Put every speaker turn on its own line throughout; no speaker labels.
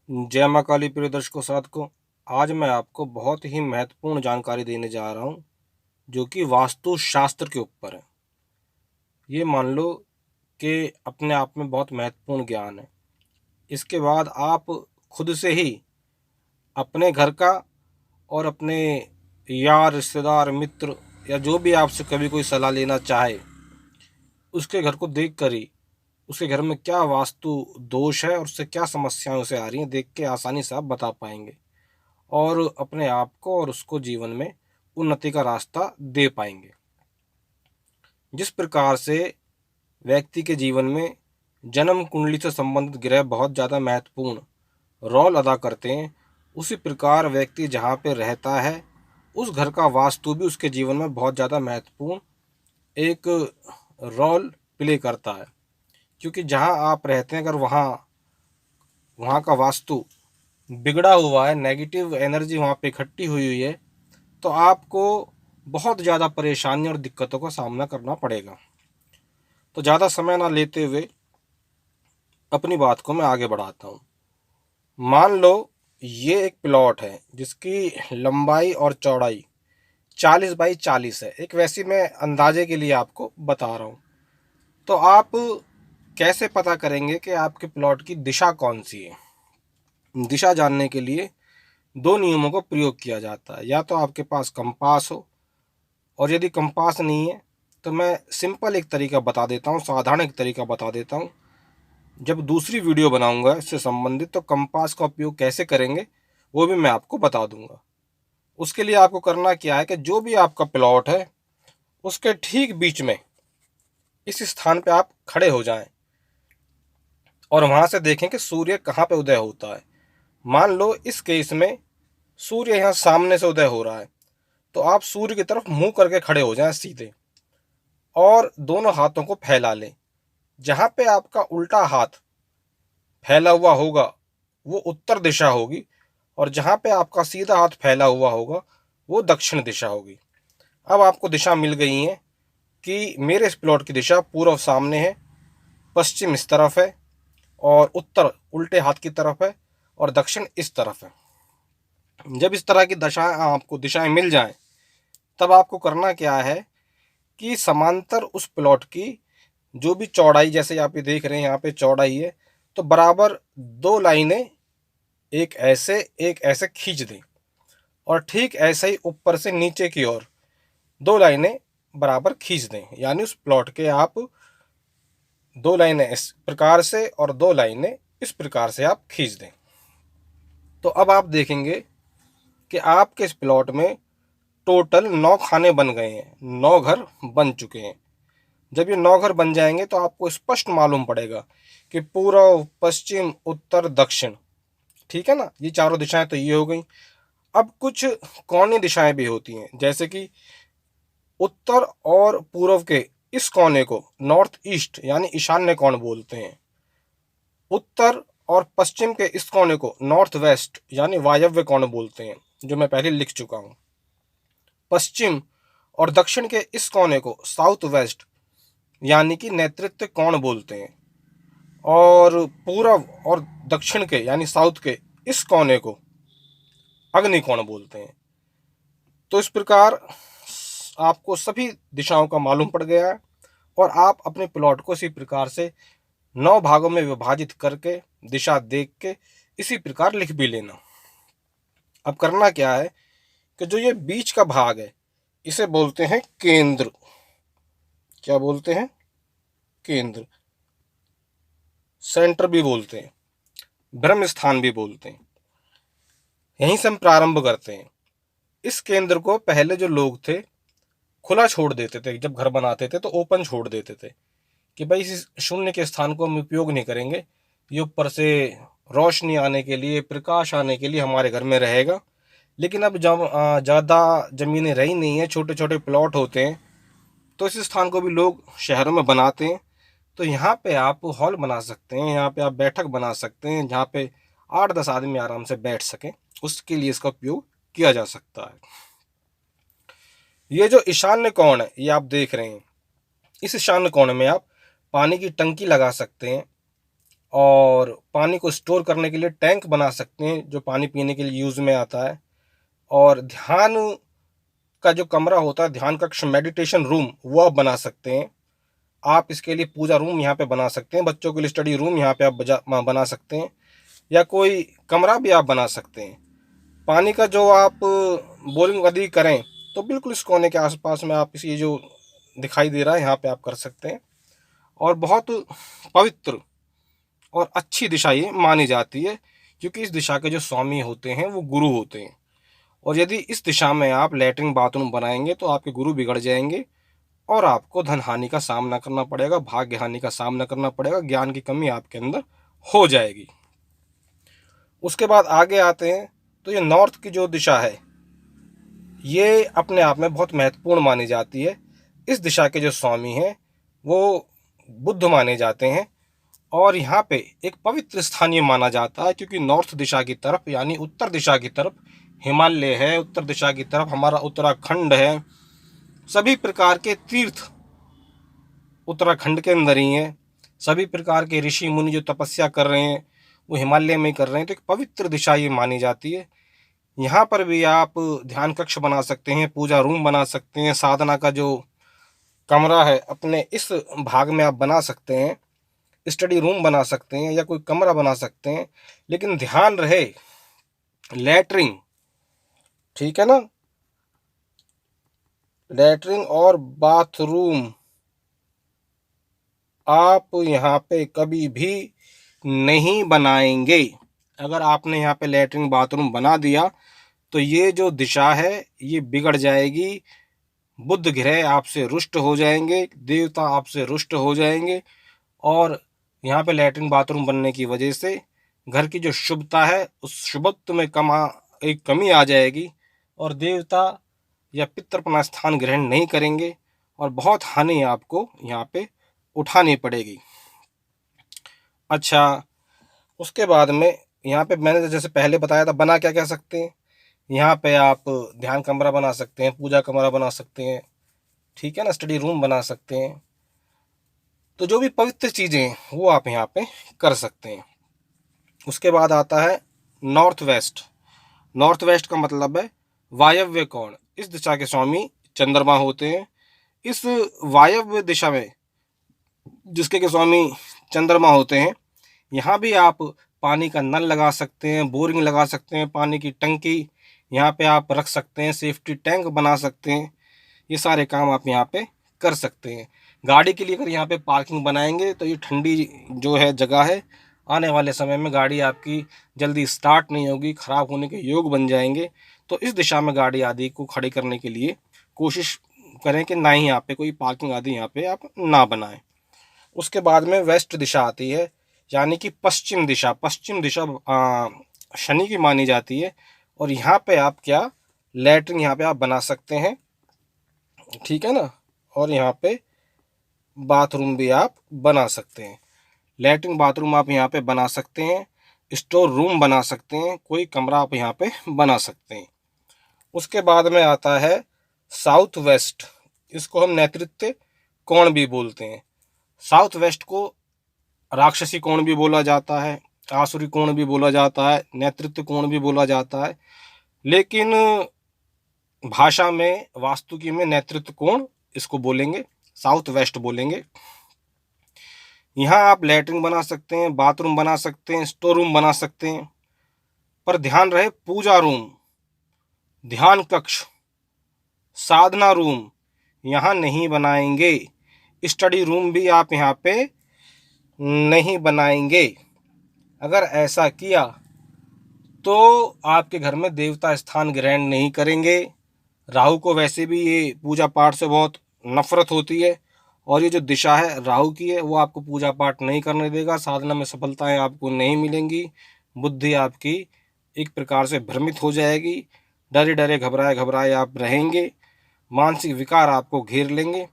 जय माँ काली प्रिय दर्शकों साधकों। आज मैं आपको बहुत ही महत्वपूर्ण जानकारी देने जा रहा हूँ जो कि वास्तु शास्त्र के ऊपर है। ये मान लो कि अपने आप में बहुत महत्वपूर्ण ज्ञान है। इसके बाद आप खुद से ही अपने घर का और अपने यार रिश्तेदार मित्र या जो भी आपसे कभी कोई सलाह लेना चाहे उसके घर को देख कर ही उसके घर में क्या वास्तु दोष है और उससे क्या समस्याएं उसे आ रही हैं देख के आसानी से आप बता पाएंगे और अपने आप को और उसको जीवन में उन्नति का रास्ता दे पाएंगे। जिस प्रकार से व्यक्ति के जीवन में जन्म कुंडली से संबंधित ग्रह बहुत ज़्यादा महत्वपूर्ण रोल अदा करते हैं, उसी प्रकार व्यक्ति जहाँ पे रहता है उस घर का वास्तु भी उसके जीवन में बहुत ज़्यादा महत्वपूर्ण एक रोल प्ले करता है। क्योंकि जहाँ आप रहते हैं अगर वहाँ वहाँ का वास्तु बिगड़ा हुआ है, नेगेटिव एनर्जी वहाँ पे इकट्ठी हुई हुई है, तो आपको बहुत ज़्यादा परेशानी और दिक्कतों का सामना करना पड़ेगा। तो ज़्यादा समय ना लेते हुए अपनी बात को मैं आगे बढ़ाता हूँ। मान लो ये एक प्लॉट है जिसकी लंबाई और चौड़ाई 40 बाई 40 है। एक वैसी मैं अंदाजे के लिए आपको बता रहा हूँ। तो आप कैसे पता करेंगे कि आपके प्लॉट की दिशा कौन सी है? दिशा जानने के लिए दो नियमों का प्रयोग किया जाता है। या तो आपके पास कंपास हो, और यदि कंपास नहीं है तो मैं सिंपल एक तरीका बता देता हूँ, साधारण एक तरीका बता देता हूँ। जब दूसरी वीडियो बनाऊंगा इससे संबंधित तो कंपास का उपयोग कैसे करेंगे वो भी मैं आपको बता दूंगा। उसके लिए आपको करना क्या है कि जो भी आपका प्लॉट है उसके ठीक बीच में इस स्थान पे आप खड़े हो जाएं और वहां से देखें कि सूर्य कहाँ पे उदय होता है। मान लो इस केस में सूर्य यहाँ सामने से उदय हो रहा है, तो आप सूर्य की तरफ मुंह करके खड़े हो जाएं सीधे और दोनों हाथों को फैला लें। जहां पे आपका उल्टा हाथ फैला हुआ होगा वो उत्तर दिशा होगी, और जहां पे आपका सीधा हाथ फैला हुआ होगा वो दक्षिण दिशा होगी। अब आपको दिशा मिल गई है कि मेरे इस प्लॉट की दिशा पूर्व सामने है, पश्चिम इस तरफ है, और उत्तर उल्टे हाथ की तरफ है, और दक्षिण इस तरफ है। जब इस तरह की दशाएं आपको दिशाएं मिल जाएं तब आपको करना क्या है कि समांतर उस प्लॉट की जो भी चौड़ाई, जैसे आप ये देख रहे हैं यहाँ पे चौड़ाई है, तो बराबर दो लाइनें एक ऐसे खींच दें, और ठीक ऐसे ही ऊपर से नीचे की ओर दो लाइनें बराबर खींच दें। यानी उस प्लॉट के आप दो लाइनें इस प्रकार से और दो लाइनें इस प्रकार से आप खींच दें। तो अब आप देखेंगे कि आपके इस प्लॉट में टोटल 9 खाने बन गए हैं, 9 घर बन चुके हैं। जब ये 9 घर बन जाएंगे तो आपको स्पष्ट मालूम पड़ेगा कि पूर्व पश्चिम उत्तर दक्षिण, ठीक है ना, ये चारों दिशाएं तो ये हो गई। अब कुछ कोणीय दिशाएं भी होती हैं, जैसे कि उत्तर और पूर्व के इस कोने को नॉर्थ ईस्ट यानी ईशान्य कोण बोलते हैं। उत्तर और पश्चिम के इस कोने को नॉर्थ वेस्ट यानी वायव्य कोण बोलते हैं, जो मैं पहले लिख चुका हूं। पश्चिम और दक्षिण के इस कोने को साउथ वेस्ट यानी कि नेतृत्व कोण बोलते हैं, और पूर्व और दक्षिण के यानी साउथ के इस कोने को अग्नि कोण बोलते हैं। तो इस प्रकार आपको सभी दिशाओं का मालूम पड़ गया है, और आप अपने प्लॉट को इसी प्रकार से 9 भागों में विभाजित करके दिशा देख के इसी प्रकार लिख भी लेना। अब करना क्या है कि जो ये बीच का भाग है इसे बोलते हैं केंद्र। क्या बोलते हैं? केंद्र। सेंटर भी बोलते हैं, ब्रह्म स्थान भी बोलते हैं। यहीं से हम प्रारंभ करते हैं। इस केंद्र को पहले जो लोग थे खुला छोड़ देते थे, जब घर बनाते थे तो ओपन छोड़ देते थे कि भाई इस शून्य के स्थान को हम उपयोग नहीं करेंगे, ये ऊपर से रोशनी आने के लिए, प्रकाश आने के लिए हमारे घर में रहेगा। लेकिन अब जब ज़्यादा ज़मीनें रही नहीं है, छोटे छोटे प्लॉट होते हैं, तो इस स्थान को भी लोग शहरों में बनाते हैं। तो यहाँ पे आप हॉल बना सकते हैं, यहाँ पे आप बैठक बना सकते हैं जहाँ पे 8-10 आदमी आराम से बैठ सकें, उसके लिए इसका उपयोग किया जा सकता है। ये जो ईशान्य कोण है ये आप देख रहे हैं, इस ईशान्य कोण में आप पानी की टंकी लगा सकते हैं, और पानी को स्टोर करने के लिए टैंक बना सकते हैं जो पानी पीने के लिए यूज़ में आता है। और ध्यान का जो कमरा होता है, ध्यान कक्ष, मेडिटेशन रूम, वो आप बना सकते हैं। आप इसके लिए पूजा रूम यहाँ पे बना सकते हैं, बच्चों के लिए स्टडी रूम यहाँ पे आप बना सकते हैं, या कोई कमरा भी आप बना सकते हैं। पानी का जो आप बोरिंग यदि करें तो बिल्कुल इस कोने के आसपास में आप इसी जो दिखाई दे रहा है यहाँ पे आप कर सकते हैं। और बहुत पवित्र और अच्छी दिशा ये मानी जाती है, क्योंकि इस दिशा के जो स्वामी होते हैं वो गुरु होते हैं। और यदि इस दिशा में आप लैट्रिन बाथरूम बनाएंगे तो आपके गुरु बिगड़ जाएंगे और आपको धन हानि का सामना करना पड़ेगा, भाग्य हानि का सामना करना पड़ेगा, ज्ञान की कमी आपके अंदर हो जाएगी। उसके बाद आगे आते हैं तो ये नॉर्थ की जो दिशा है ये अपने आप में बहुत महत्वपूर्ण मानी जाती है। इस दिशा के जो स्वामी हैं वो बुद्ध माने जाते हैं और यहाँ पे एक पवित्र स्थान ये माना जाता है, क्योंकि नॉर्थ दिशा की तरफ यानी उत्तर दिशा की तरफ हिमालय है, उत्तर दिशा की तरफ हमारा उत्तराखंड है, सभी प्रकार के तीर्थ उत्तराखंड के अंदर ही हैं, सभी प्रकार के ऋषि मुनि जो तपस्या कर रहे हैं वो हिमालय में कर रहे हैं। तो एक पवित्र दिशा ये मानी जाती है। यहाँ पर भी आप ध्यान कक्ष बना सकते हैं, पूजा रूम बना सकते हैं, साधना का जो कमरा है अपने इस भाग में आप बना सकते हैं, स्टडी रूम बना सकते हैं या कोई कमरा बना सकते हैं। लेकिन ध्यान रहे लैट्रिन, ठीक है ना, लैट्रिन और बाथरूम आप यहाँ पे कभी भी नहीं बनाएंगे। अगर आपने यहाँ पे लैट्रिन बाथरूम बना दिया तो ये जो दिशा है ये बिगड़ जाएगी, बुध ग्रह आपसे रुष्ट हो जाएंगे, देवता आपसे रुष्ट हो जाएंगे और यहाँ पे लैट्रिन बाथरूम बनने की वजह से घर की जो शुभता है उस शुभत्व में एक कमी आ जाएगी और देवता या पितृ अपना स्थान ग्रहण नहीं करेंगे और बहुत हानि आपको यहाँ पे उठानी पड़ेगी। अच्छा, उसके बाद में यहाँ पे मैंने जैसे पहले बताया था बना क्या क्या सकते हैं। यहाँ पे आप ध्यान कमरा बना सकते हैं, पूजा कमरा बना सकते हैं, ठीक है ना, स्टडी रूम बना सकते हैं। तो जो भी पवित्र चीज़ें हैं वो आप यहाँ पे कर सकते हैं। उसके बाद आता है नॉर्थ वेस्ट। नॉर्थ वेस्ट का मतलब है वायव्य कोण। इस दिशा के स्वामी चंद्रमा होते हैं। इस वायव्य दिशा में जिसके के स्वामी चंद्रमा होते हैं यहाँ भी आप पानी का नल लगा सकते हैं, बोरिंग लगा सकते हैं, पानी की टंकी यहाँ पे आप रख सकते हैं, सेफ्टी टैंक बना सकते हैं। ये सारे काम आप यहाँ पे कर सकते हैं। गाड़ी के लिए अगर यहाँ पे पार्किंग बनाएंगे तो ये ठंडी जो है जगह है, आने वाले समय में गाड़ी आपकी जल्दी स्टार्ट नहीं होगी, ख़राब होने के योग बन जाएंगे। तो इस दिशा में गाड़ी आदि को खड़ी करने के लिए कोशिश करें कि ना ही यहाँ पे कोई पार्किंग आदि यहाँ पे आप ना बनाएं। उसके बाद में वेस्ट दिशा आती है यानी कि पश्चिम दिशा। पश्चिम दिशा शनि की मानी जाती है और यहाँ पे आप क्या लैट्रिन यहाँ पे आप बना सकते हैं, ठीक है ना, और यहाँ पे बाथरूम भी आप बना सकते हैं। लैट्रिन बाथरूम आप यहाँ पे बना सकते हैं, स्टोर रूम बना सकते हैं, कोई कमरा आप यहाँ पे बना सकते हैं। उसके बाद में आता है साउथ वेस्ट। इसको हम नेतृत्व कोण भी बोलते हैं। साउथ वेस्ट को राक्षसी कोण भी बोला जाता है, आसुरी कोण भी बोला जाता है, नेतृत्व कोण भी बोला जाता है, लेकिन भाषा में वास्तुकी में नेतृत्व कोण इसको बोलेंगे, साउथ वेस्ट बोलेंगे। यहाँ आप लैट्रिन बना सकते हैं, बाथरूम बना सकते हैं, स्टोर रूम बना सकते हैं, पर ध्यान रहे पूजा रूम, ध्यान कक्ष, साधना रूम यहाँ नहीं बनाएंगे। स्टडी रूम भी आप यहाँ पे नहीं बनाएंगे। अगर ऐसा किया तो आपके घर में देवता स्थान ग्रहण नहीं करेंगे। राहु को वैसे भी ये पूजा पाठ से बहुत नफरत होती है और ये जो दिशा है राहु की है वो आपको पूजा पाठ नहीं करने देगा, साधना में सफलताएं आपको नहीं मिलेंगी, बुद्धि आपकी एक प्रकार से भ्रमित हो जाएगी, डरे डरे घबराए घबराए आप रहेंगे, मानसिक विकार आपको घेर लेंगे।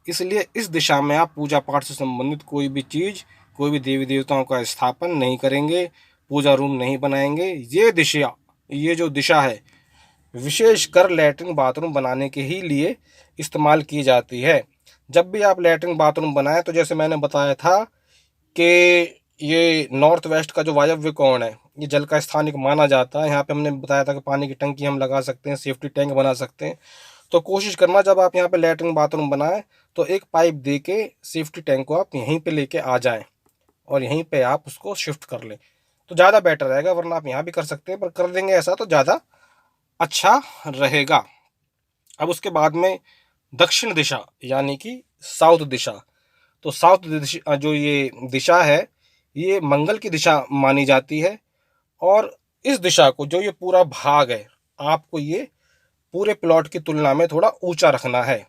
इसलिए इस दिशा में आप पूजा पाठ से संबंधित कोई भी चीज़, कोई भी देवी देवताओं का स्थापन नहीं करेंगे, पूजा रूम नहीं बनाएंगे। ये जो दिशा है विशेषकर लैट्रिन बाथरूम बनाने के ही लिए इस्तेमाल की जाती है। जब भी आप लैट्रिन बाथरूम बनाएं तो जैसे मैंने बताया था कि ये नॉर्थ वेस्ट का जो वायव्य कोण है, ये जल का स्थानिक माना जाता है। यहाँ पे हमने बताया था कि पानी की टंकी हम लगा सकते हैं, सेफ्टी टैंक बना सकते हैं। तो कोशिश करना जब आप यहाँ पे लैट्रिन बाथरूम बनाएं तो एक पाइप दे के सेफ्टी टैंक को आप यहीं पे लेके आ जाएं और यहीं पे आप उसको शिफ्ट कर लें तो ज़्यादा बेटर रहेगा। वरना आप यहाँ भी कर सकते हैं, पर कर देंगे ऐसा तो ज़्यादा अच्छा रहेगा। अब उसके बाद में दक्षिण दिशा यानी कि साउथ दिशा। तो साउथ दिशा जो ये दिशा है, ये मंगल की दिशा मानी जाती है। और इस दिशा को, जो ये पूरा भाग है, आपको ये पूरे प्लॉट की तुलना में थोड़ा ऊंचा रखना है।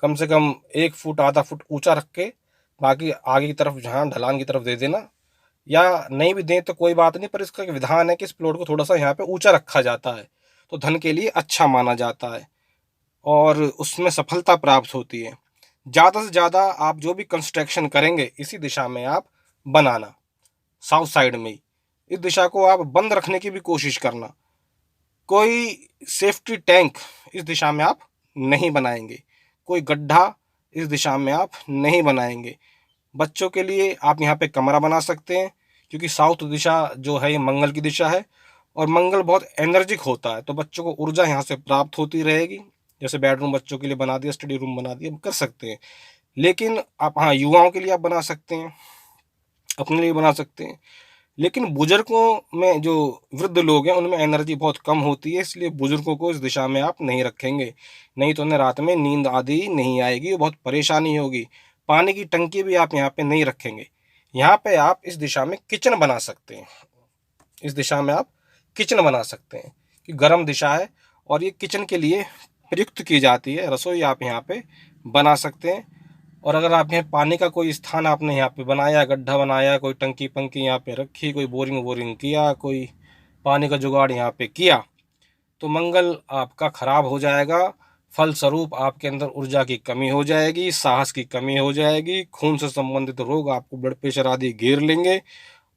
कम से कम 1 फुट आधा फुट ऊंचा रख के बाकी आगे की तरफ जहाँ ढलान की तरफ दे देना, या नहीं भी दें तो कोई बात नहीं, पर इसका एक विधान है कि इस प्लॉट को थोड़ा सा यहाँ पे ऊंचा रखा जाता है तो धन के लिए अच्छा माना जाता है और उसमें सफलता प्राप्त होती है। ज़्यादा से ज़्यादा आप जो भी कंस्ट्रक्शन करेंगे इसी दिशा में आप बनाना, साउथ साइड में ही। इस दिशा को आप बंद रखने की भी कोशिश करना। कोई सेफ्टी टैंक इस दिशा में आप नहीं बनाएंगे, कोई गड्ढा इस दिशा में आप नहीं बनाएंगे। बच्चों के लिए आप यहाँ पे कमरा बना सकते हैं, क्योंकि साउथ दिशा जो है ये मंगल की दिशा है और मंगल बहुत एनर्जिक होता है, तो बच्चों को ऊर्जा यहाँ से प्राप्त होती रहेगी। जैसे बेडरूम बच्चों के लिए बना दिया, स्टडी रूम बना दिया, कर सकते हैं। लेकिन आप, हाँ, युवाओं के लिए आप बना सकते हैं, अपने लिए बना सकते हैं। लेकिन बुजुर्गों में जो वृद्ध लोग हैं उनमें एनर्जी बहुत कम होती है, इसलिए बुजुर्गों को इस दिशा में आप नहीं रखेंगे। नहीं तो उन्हें रात में नींद आदि नहीं आएगी, बहुत परेशानी होगी। पानी की टंकी भी आप यहाँ पे नहीं रखेंगे। यहाँ पे आप इस दिशा में किचन बना सकते हैं। इस दिशा में आप किचन बना सकते हैं कि गर्म दिशा है और ये किचन के लिए प्रयुक्त की जाती है। रसोई आप यहाँ पे बना सकते हैं। और अगर आप यहाँ पानी का कोई स्थान आपने यहाँ पे बनाया, गड्ढा बनाया, कोई टंकी पंकी यहाँ पे रखी, कोई बोरिंग वोरिंग किया, कोई पानी का जुगाड़ यहाँ पे किया, तो मंगल आपका खराब हो जाएगा। फलस्वरूप आपके अंदर ऊर्जा की कमी हो जाएगी, साहस की कमी हो जाएगी, खून से संबंधित रोग, आपको ब्लड प्रेशर आदि घेर लेंगे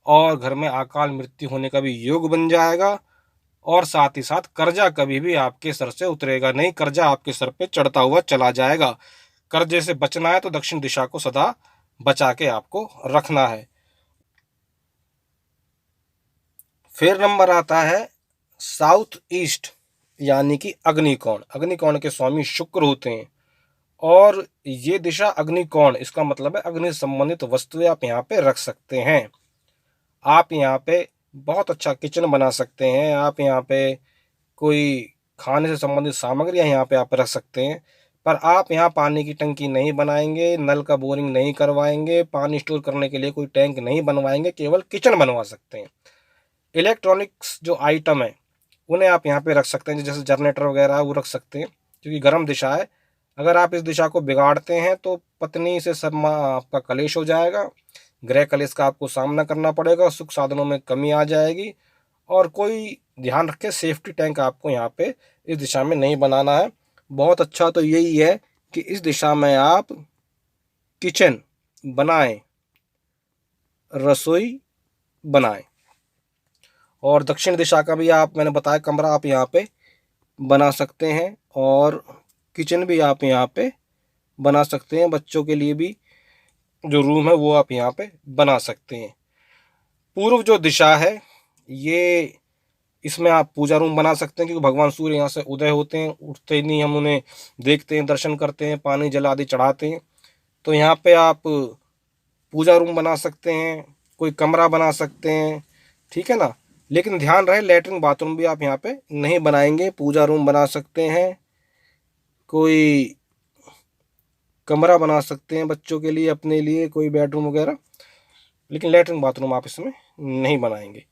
और घर में अकाल मृत्यु होने का भी योग बन जाएगा। और साथ ही साथ कर्जा कभी भी आपके सर से उतरेगा नहीं, कर्जा आपके सर पे चढ़ता हुआ चला जाएगा। कर्जे से बचना है तो दक्षिण दिशा को सदा बचा के आपको रखना है। फिर नंबर आता है साउथ ईस्ट यानी कि अग्निकोण। अग्निकोण के स्वामी शुक्र होते हैं और ये दिशा अग्निकोण, इसका मतलब है अग्नि संबंधित वस्तुएं आप यहाँ पे रख सकते हैं। आप यहाँ पे बहुत अच्छा किचन बना सकते हैं। आप यहाँ पे कोई खाने से संबंधित सामग्रियाँ यहाँ पे आप रख सकते हैं। पर आप यहाँ पानी की टंकी नहीं बनाएंगे, नल का बोरिंग नहीं करवाएंगे, पानी स्टोर करने के लिए कोई टैंक नहीं बनवाएंगे, केवल किचन बनवा सकते हैं। इलेक्ट्रॉनिक्स जो आइटम है उन्हें आप यहाँ पे रख सकते हैं, जैसे जनरेटर वगैरह वो रख सकते हैं, क्योंकि गर्म दिशा है। अगर आप इस दिशा को बिगाड़ते हैं तो पत्नी से सब आपका कलेश हो जाएगा, गृह कलेश का आपको सामना करना पड़ेगा, सुख साधनों में कमी आ जाएगी। और कोई ध्यान रखें, सेफ्टी टैंक आपको यहाँ पे इस दिशा में नहीं बनाना है। बहुत अच्छा तो यही है कि इस दिशा में आप किचन बनाएं, रसोई बनाएं। और दक्षिण दिशा का भी आप, मैंने बताया, कमरा आप यहाँ पे बना सकते हैं और किचन भी आप यहाँ पे बना सकते हैं। बच्चों के लिए भी जो रूम है वो आप यहाँ पे बना सकते हैं। पूर्व जो दिशा है, ये, इसमें आप पूजा रूम बना सकते हैं, क्योंकि भगवान सूर्य यहाँ से उदय होते हैं। उठते ही नहीं हम उन्हें देखते हैं, दर्शन करते हैं, पानी जल आदि चढ़ाते हैं। तो यहाँ पे आप पूजा रूम बना सकते हैं, कोई कमरा बना सकते हैं, ठीक है ना। लेकिन ध्यान रहे, लेटरिन बाथरूम भी आप यहाँ पे नहीं बनाएंगे। पूजा रूम बना सकते हैं, कोई कमरा बना सकते हैं बच्चों के लिए, अपने लिए कोई बेडरूम वगैरह, लेकिन लेटरिन बाथरूम आप इसमें नहीं बनाएंगे।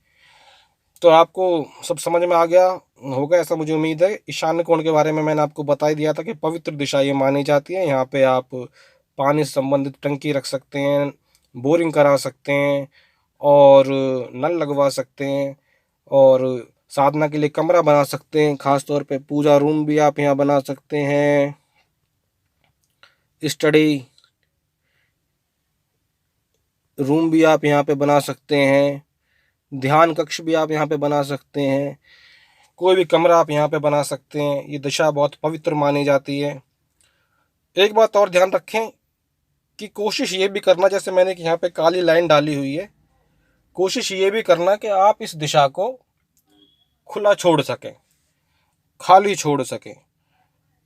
तो आपको सब समझ में आ गया होगा, ऐसा मुझे उम्मीद है। ईशान्य कोण के बारे में मैंने आपको बता ही दिया था कि पवित्र दिशा ये मानी जाती है। यहाँ पे आप पानी से संबंधित टंकी रख सकते हैं, बोरिंग करा सकते हैं और नल लगवा सकते हैं और साधना के लिए कमरा बना सकते हैं। खास तौर पे पूजा रूम भी आप यहाँ बना सकते हैं, स्टडी रूम भी आप यहाँ पे बना सकते हैं, ध्यान कक्ष भी आप यहाँ पे बना सकते हैं, कोई भी कमरा आप यहाँ पे बना सकते हैं। ये दिशा बहुत पवित्र मानी जाती है। एक बात और ध्यान रखें, कि कोशिश ये भी करना, जैसे मैंने कि यहाँ पे काली लाइन डाली हुई है, कोशिश ये भी करना कि आप इस दिशा को खुला छोड़ सकें, खाली छोड़ सकें।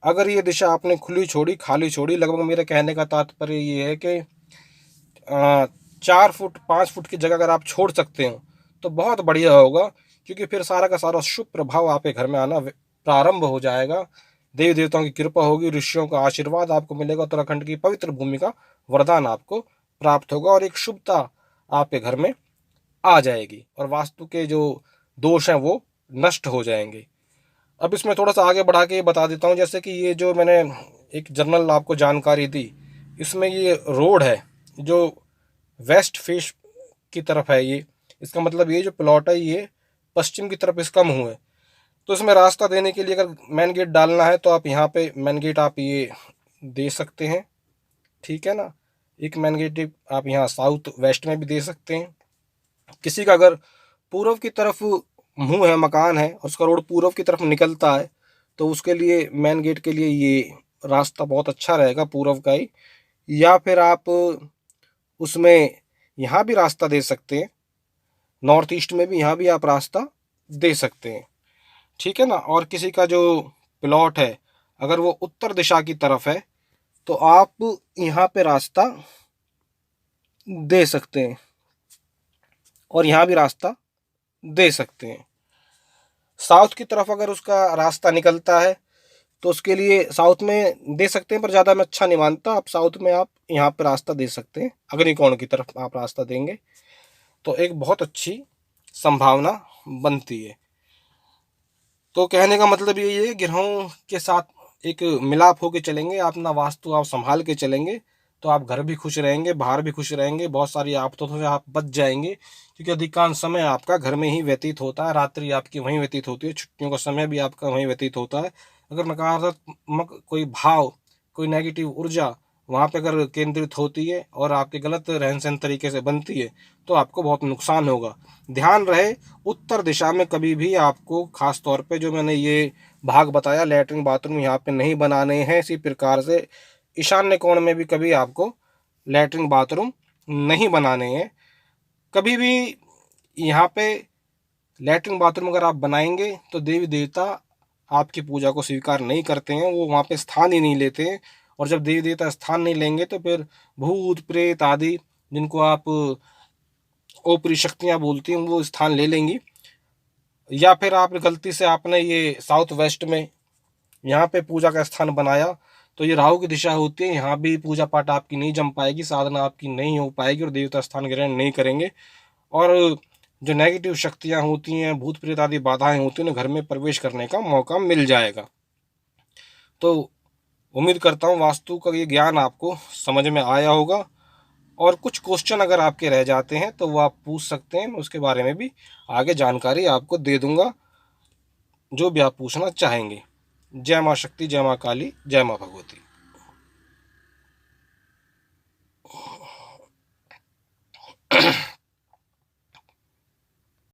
अगर ये दिशा आपने खुली छोड़ी, खाली छोड़ी, लगभग मेरे कहने का तात्पर्य ये है कि 4 फुट 5 फुट की जगह अगर आप छोड़ सकते हो तो बहुत बढ़िया होगा, क्योंकि फिर सारा का सारा शुभ प्रभाव आपके घर में आना प्रारंभ हो जाएगा। देवी देवताओं की कृपा होगी, ऋषियों का आशीर्वाद आपको मिलेगा, उत्तराखंड की पवित्र भूमि का वरदान आपको प्राप्त होगा और एक शुभता आपके घर में आ जाएगी और वास्तु के जो दोष हैं वो नष्ट हो जाएंगे। अब इसमें थोड़ा सा आगे बढ़ा के बता देता हूँ, जैसे कि ये जो मैंने एक जनरल आपको जानकारी दी, इसमें ये रोड है जो वेस्ट फेस की तरफ है, ये इसका मतलब ये जो प्लॉट है ये पश्चिम की तरफ इसका मुंह है। तो इसमें रास्ता देने के लिए अगर मेन गेट डालना है तो आप यहाँ पे मेन गेट आप ये दे सकते हैं, ठीक है ना। एक मेन गेट आप यहाँ साउथ वेस्ट में भी दे सकते हैं। किसी का अगर पूर्व की तरफ मुंह है, मकान है और उसका रोड पूर्व की तरफ निकलता है तो उसके लिए मेन गेट के लिए ये रास्ता बहुत अच्छा रहेगा, पूर्व का ही। या फिर आप उसमें यहाँ भी रास्ता दे सकते हैं, नॉर्थ ईस्ट में भी यहाँ भी आप रास्ता दे सकते हैं, ठीक है ना। और किसी का जो प्लॉट है अगर वो उत्तर दिशा की तरफ है तो आप यहाँ पे रास्ता दे सकते हैं और यहाँ भी रास्ता दे सकते हैं। साउथ की तरफ अगर उसका रास्ता निकलता है तो उसके लिए साउथ में दे सकते हैं, पर ज़्यादा मैं अच्छा नहीं मानता। आप साउथ में आप यहाँ पे रास्ता दे सकते हैं, अग्निकोण की तरफ आप रास्ता देंगे तो एक बहुत अच्छी संभावना बनती है। तो कहने का मतलब यही है, ग्रहों के साथ एक मिलाप होकर चलेंगे, आप अपना वास्तु आप संभाल के चलेंगे तो आप घर भी खुश रहेंगे, बाहर भी खुश रहेंगे, बहुत सारी आफतों से आप बच जाएंगे, क्योंकि अधिकांश समय आपका घर में ही व्यतीत होता है, रात्रि आपकी वहीं व्यतीत होती है, छुट्टियों का समय भी आपका वहीं व्यतीत होता है। अगर नकारात्मक कोई भाव, कोई नेगेटिव ऊर्जा वहाँ पे अगर केंद्रित होती है और आपके गलत रहन सहन तरीके से बनती है तो आपको बहुत नुकसान होगा। ध्यान रहे, उत्तर दिशा में कभी भी आपको, खास तौर पे जो मैंने ये भाग बताया, लैट्रिन बाथरूम यहाँ पे नहीं बनाने हैं। इसी प्रकार से ईशान्य कोण में भी कभी आपको लैट्रिन बाथरूम नहीं बनाने हैं। कभी भी यहाँ पे लैट्रिन बाथरूम अगर आप बनाएंगे तो देवी देवता आपकी पूजा को स्वीकार नहीं करते हैं, वो वहाँ पे स्थान ही नहीं लेते हैं। और जब देवी देवता स्थान नहीं लेंगे तो फिर भूत प्रेत आदि, जिनको आप ओपरी शक्तियाँ बोलती हैं, वो स्थान ले लेंगी। या फिर आप गलती से आपने ये साउथ वेस्ट में यहाँ पे पूजा का स्थान बनाया तो ये राहु की दिशा होती है, यहाँ भी पूजा पाठ आपकी नहीं जम पाएगी, साधना आपकी नहीं हो पाएगी और देवता स्थान ग्रहण नहीं करेंगे। और जो नेगेटिव शक्तियाँ होती हैं, भूत प्रेत आदि बाधाएं होती हैं, घर में प्रवेश करने का मौका मिल जाएगा। तो उम्मीद करता हूँ वास्तु का ये ज्ञान आपको समझ में आया होगा। और कुछ क्वेश्चन अगर आपके रह जाते हैं तो वो आप पूछ सकते हैं, मैं उसके बारे में भी आगे जानकारी आपको दे दूंगा, जो भी आप पूछना चाहेंगे। जय माँ शक्ति, जय माँ काली, जय माँ भगवती।